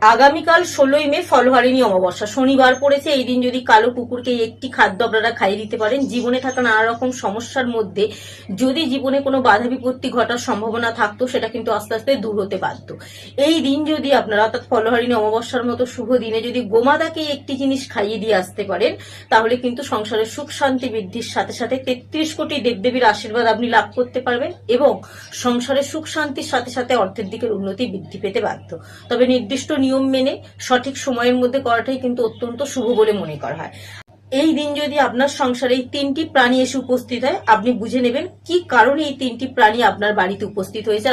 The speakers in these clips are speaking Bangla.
আগামীকাল 16ই মে ফলহারিণী অমাবস্যা, শনিবার পড়েছে। এই দিন যদি কালো কুকুরকে একটি খাদ্য আপনারা খাইয়ে দিতে পারেন, জীবনে থাকা নানা রকম সমস্যার মধ্যে যদি জীবনে কোনো বাধা বিপত্তি ঘটার সম্ভাবনা থাকতো, সেটা কিন্তু আস্তে আস্তে দূর হতে পারত। এই দিন যদি আপনারা, অর্থাৎ ফলহারিণী অমাবস্যার মতো শুভ দিনে যদি গোমাতাকে একটি জিনিস খাইয়ে দিয়ে আসতে পারেন, তাহলে কিন্তু সংসারের সুখ শান্তি বৃদ্ধির সাথে সাথে 33 কোটি দেবদেবীর আশীর্বাদ আপনি লাভ করতে পারবেন এবং সংসারের সুখ শান্তির সাথে সাথে অর্থের দিকের উন্নতি বৃদ্ধি পেতে বাধ্য। তবে নির্দিষ্ট নিয়ম মেনে সঠিক সময়ের মধ্যে করাটাই কিন্তু অত্যন্ত শুভ বলে মনে করা হয়। এই দিন যদি আপনার সংসারে এই 3টি প্রাণী এসে উপস্থিত হয়, আপনি বুঝে নেবেন কি কারণে এই 3টি প্রাণী আপনার বাড়িতে উপস্থিত হয়েছে,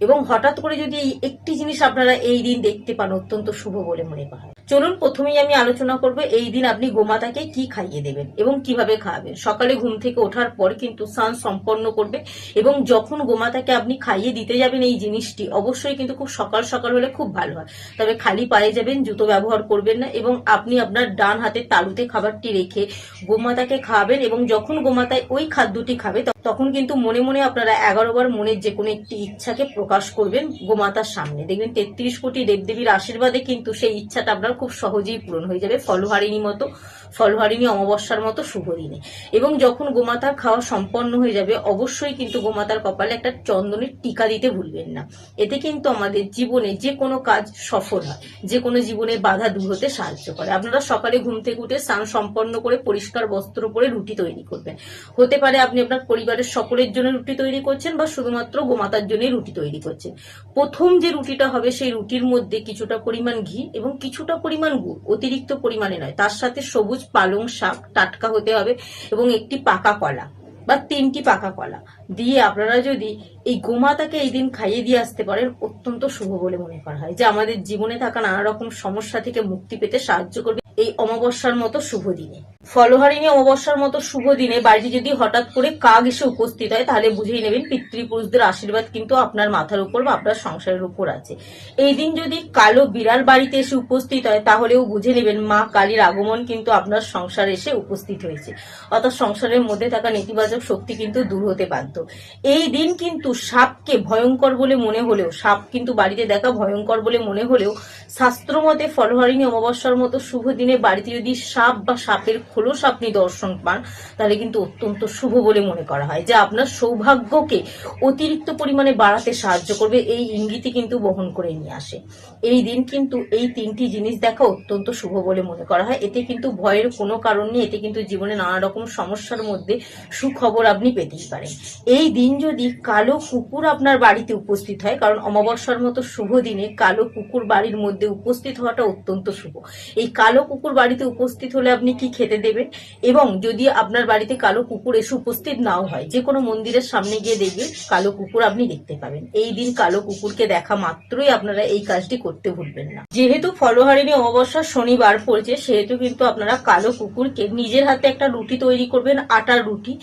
এবং হঠাৎ করে যদি এই একটি জিনিস আপনারা এই দিন দেখতে পান, অত্যন্ত শুভ বলে মনে করা হয়। চলুন প্রথমেই আমি আলোচনা করব এই দিন আপনি গোমাতাকে কি খাইয়ে দেবেন এবং কিভাবে খাওয়াবেন। সকালে ঘুম থেকে ওঠার পর কিন্তু স্নান সম্পন্ন করবে এবং যখন গোমাতাকে আপনি খাইয়ে দিতে যাবেন এই জিনিসটি, অবশ্যই কিন্তু খুব সকাল সকাল হলে খুব ভালো হয়। তবে খালি পায়ে যাবেন, জুতো ব্যবহার করবেন না এবং আপনি আপনার ডান হাতের তালুতে খাবারটি রেখে গোমাতাকে খাওয়াবেন এবং যখন গোমাতায় ওই খাদ্যটি খাবে তখন কিন্তু মনে মনে আপনারা 11 বার মনের যে কোনো একটি ইচ্ছাকে প্রকাশ করবেন গোমাতার সামনে। দেখবেন 33 কোটি দেবদেবীর আশীর্বাদে কিন্তু সেই ইচ্ছাটা আপনার খুব সহজেই পূরণ হয়ে যাবে ফলহারিণী অমাবস্যার মতো শুভ দিনে। এবং যখন গোমাতার খাওয়া সম্পন্ন হয়ে যাবে, অবশ্যই কিন্তু গোমাতার কপালে একটা চন্দনের টিকা দিতে ভুলবেন না। এতে কিন্তু আমাদের জীবনে যে কোনো কাজ সফল হয়, যে কোনো জীবনের বাধা দূর হতে সাহায্য করে। আপনারা সকালে ঘুম থেকে উঠে স্নান সম্পন্ন করে পরিষ্কার বস্ত্র পরে রুটি তৈরি করবেন। হতে পারে আপনি আপনার পরিবারের সকলের জন্য রুটি তৈরি করছেন বা শুধুমাত্র গোমাতার জন্য রুটি তৈরি করছেন। প্রথম যে রুটিটা হবে সেই রুটির মধ্যে কিছুটা পরিমাণ ঘি এবং কিছুটা পরিমাণ গুড়, অতিরিক্ত পরিমাণে নয়, তার সাথে সবুজ পালং শাক টাটকা হতে হবে এবং একটি পাকা কলা বা 3টি পাকা কলা দিয়ে আপনারা যদি এই গোমাতাকে এই দিন খাইয়ে দিয়ে আসতে পারেন, অত্যন্ত শুভ বলে মনে করা হয়, যে আমাদের জীবনে থাকা নানা রকম সমস্যা থেকে মুক্তি পেতে সাহায্য করবে এই অমাবস্যার মতো শুভ দিনে। ফলহারিণী অমাবস্যার মতো শুভ দিনে বাড়িতে যদি হঠাৎ করে কাক এসে উপস্থিত হয়, তাহলে বুঝেই নেবেন পিতৃপুরুষদের আশীর্বাদ কিন্তু আপনার মাথার উপর বা আপনার সংসারের উপর আছে। এই দিন যদি কালো বিড়াল বাড়িতে এসে উপস্থিত হয়, তাহলেও বুঝে নেবেন মা কালীর আগমন কিন্তু আপনার সংসারে এসে উপস্থিত হয়েছে, অর্থাৎ সংসারের মধ্যে থাকা নেতিবাচক শক্তি কিন্তু দূর হতে বাধ্য। এই দিন কিন্তু সাপকে ভয়ঙ্কর বলে মনে হলেও, সাপ কিন্তু বাড়িতে দেখা ভয়ঙ্কর বলে মনে হলেও, শাস্ত্র মতে ফলহারিণী অমাবস্যার মতো শুভ দিনে বাড়িতে যদি সাপ বা সাপের খোলস আপনি দর্শন পান, তাহলে কিন্তু অত্যন্ত শুভ বলে মনে করা হয়, যা আপনার সৌভাগ্যকে অতিরিক্ত পরিমাণে বাড়াতে সাহায্য করবে। এই ইঙ্গিতই কিন্তু বহন করে নিয়ে আসে। এই দিন কিন্তু এই 3টি জিনিস দেখা অত্যন্ত শুভ বলে মনে করা হয়। এতে কিন্তু ভয়ের কোনো কারণ নেই, এতে কিন্তু জীবনে নানা রকম সমস্যার মধ্যে সুখবর আপনি পেতেই পারেন। এই দিন যদি কালো কুকুর আপনার বাড়িতে উপস্থিত হয়, কারণ অমাবস্যার মতো শুভ দিনে কালো কুকুর বাড়ির মধ্যে উপস্থিত হওয়াটা অত্যন্ত শুভ। এই কালো কুকুর বাড়িতে উপস্থিত হলে আপনি কি খেতে দেবেন, এবং যদি আপনার বাড়িতে কালো কুকুর এসে উপস্থিত নাও হয়, যে কোনো মন্দিরের সামনে গিয়ে দেখবেন কালো কুকুর আপনি দেখতে পাবেন। এই দিন কালো কুকুরকে দেখা মাত্রই আপনারা এই কাজটি করতে ভুলবেন না। যেহেতু ফলহারিণী অমাবস্যা শনিবার পড়েছে, সেহেতু কিন্তু আপনারা কালো কুকুরকে নিজের হাতে একটা রুটি তৈরি করবেন, আটার রুটি,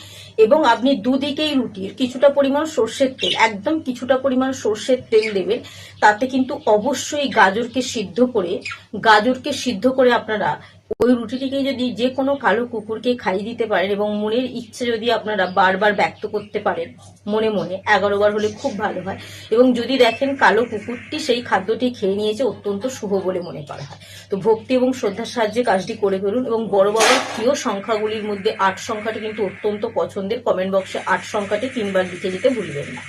এবং আপনি দুদিকেই রুটির কিছুটা পরিমাণ সর্ষের তেল, একদম কিছুটা পরিমাণ সর্ষের তেল দেবেন। তাতে কিন্তু অবশ্যই গাজরকে সিদ্ধ করে আপনারা ওই রুটিটিকে যদি যে কোনো কালো কুকুরকে খাইয়ে দিতে পারেন এবং মনের ইচ্ছে যদি আপনারা বারবার ব্যক্ত করতে পারেন মনে মনে, 11 বার হলে খুব ভালো হয়। এবং যদি দেখেন কালো কুকুরটি সেই খাদ্যটি খেয়ে নিয়েছে, অত্যন্ত শুভ বলে মনে করা হয়। তো ভক্তি এবং শ্রদ্ধার সাহায্যে কাজটি করে ফেলুন। এবং বড় বাবার প্রিয় সংখ্যাগুলির মধ্যে 8 সংখ্যাটি কিন্তু অত্যন্ত পছন্দের। কমেন্ট বক্সে 8 সংখ্যাটি 3 বার লিখে দিতে ভুলবেন না।